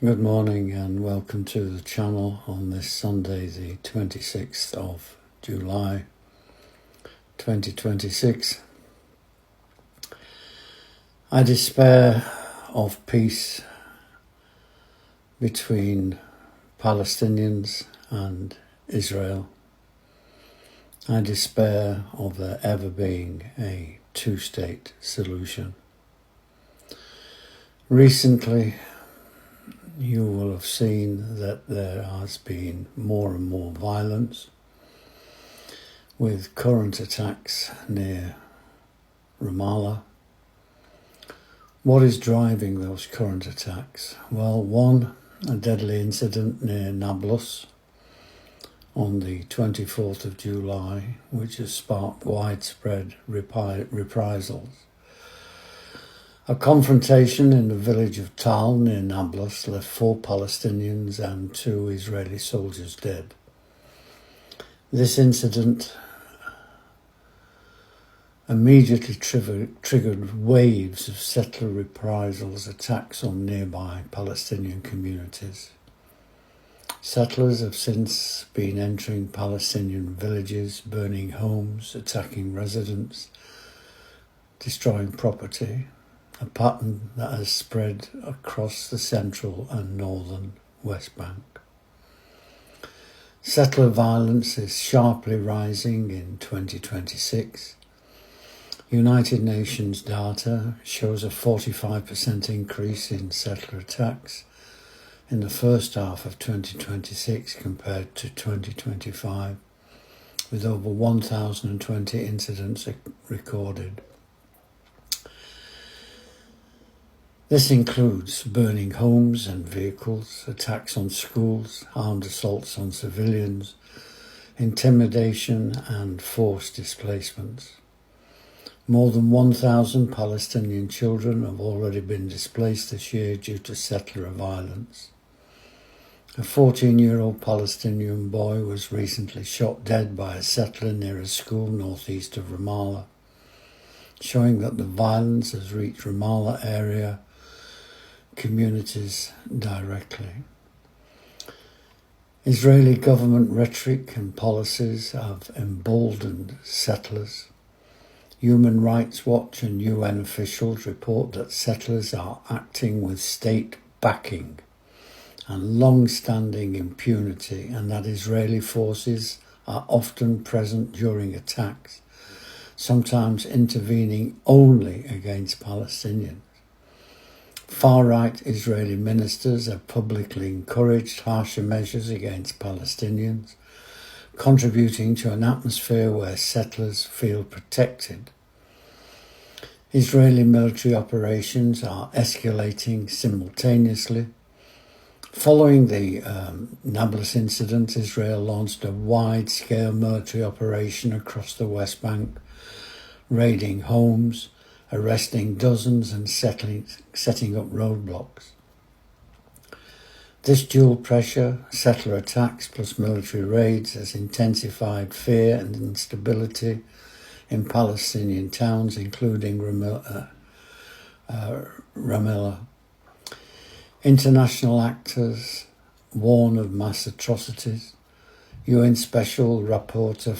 Good morning and welcome to the channel on this Sunday, the 26th of July 2026. I despair of peace between Palestinians and Israel. I despair of there ever being a two-state solution. Recently, you will have seen that there has been more and more violence with current attacks near Ramallah. What is driving those current attacks? Well, one, a deadly incident near Nablus on the 24th of July, which has sparked widespread reprisals. A confrontation in the village of Tal near Nablus left 4 Palestinians and 2 Israeli soldiers dead. This incident immediately triggered waves of settler reprisals, attacks on nearby Palestinian communities. Settlers have since been entering Palestinian villages, burning homes, attacking residents, destroying property. A pattern that has spread across the central and northern West Bank. Settler violence is sharply rising in 2026. United Nations data shows a 45% increase in settler attacks in the first half of 2026 compared to 2025, with over 1,020 incidents recorded. This includes burning homes and vehicles, attacks on schools, armed assaults on civilians, intimidation and forced displacements. More than 1,000 Palestinian children have already been displaced this year due to settler violence. A 14-year-old Palestinian boy was recently shot dead by a settler near a school northeast of Ramallah, showing that the violence has reached Ramallah area communities directly. Israeli government rhetoric and policies have emboldened settlers. Human Rights Watch and UN officials report that settlers are acting with state backing and long-standing impunity, and that Israeli forces are often present during attacks, sometimes intervening only against Palestinians. Far-right Israeli ministers have publicly encouraged harsher measures against Palestinians, contributing to an atmosphere where settlers feel protected. Israeli military operations are escalating simultaneously. Following the Nablus incident, Israel launched a wide-scale military operation across the West Bank, raiding homes, arresting dozens and setting up roadblocks. This dual pressure, settler attacks plus military raids, has intensified fear and instability in Palestinian towns, including Ramallah. International actors warn of mass atrocities. UN Special Rapporteur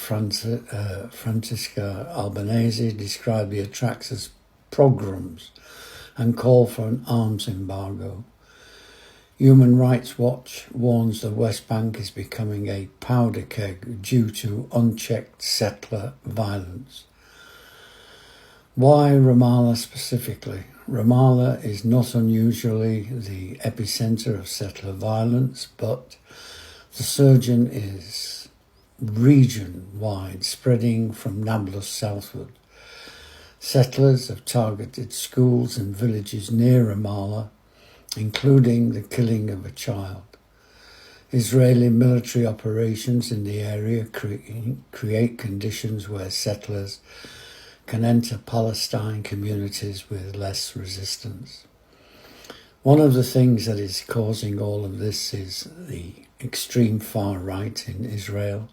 Francesca Albanese described the attacks as pogroms and called for an arms embargo. Human Rights Watch warns the West Bank is becoming a powder keg due to unchecked settler violence. Why Ramallah specifically? Ramallah is not unusually the epicenter of settler violence, but the surge is region-wide, spreading from Nablus southward. Settlers have targeted schools and villages near Ramallah, including the killing of a child. Israeli military operations in the area create conditions where settlers can enter Palestine communities with less resistance. One of the things that is causing all of this is the extreme far right in Israel.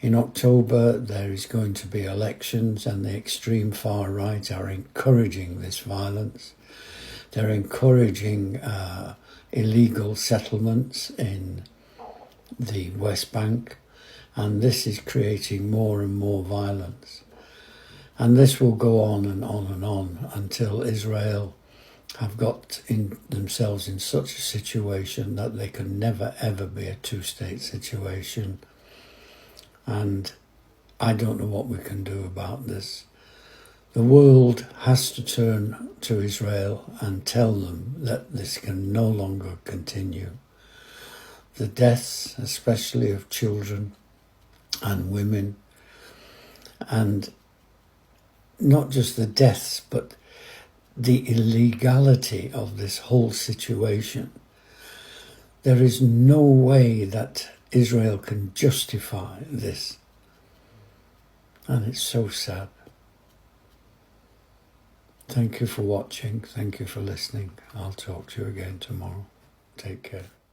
In October, there is going to be elections, and the extreme far right are encouraging this violence. They're encouraging illegal settlements in the West Bank, and this is creating more and more violence. And this will go on and on and on until Israel have got themselves in such a situation that they can never ever be a two-state situation. And I don't know what we can do about this. The world has to turn to Israel and tell them that this can no longer continue. The deaths, especially of children and women, and not just the deaths, but the illegality of this whole situation. There is no way that Israel can justify this. And it's so sad. Thank you for watching. Thank you for listening. I'll talk to you again tomorrow. Take care.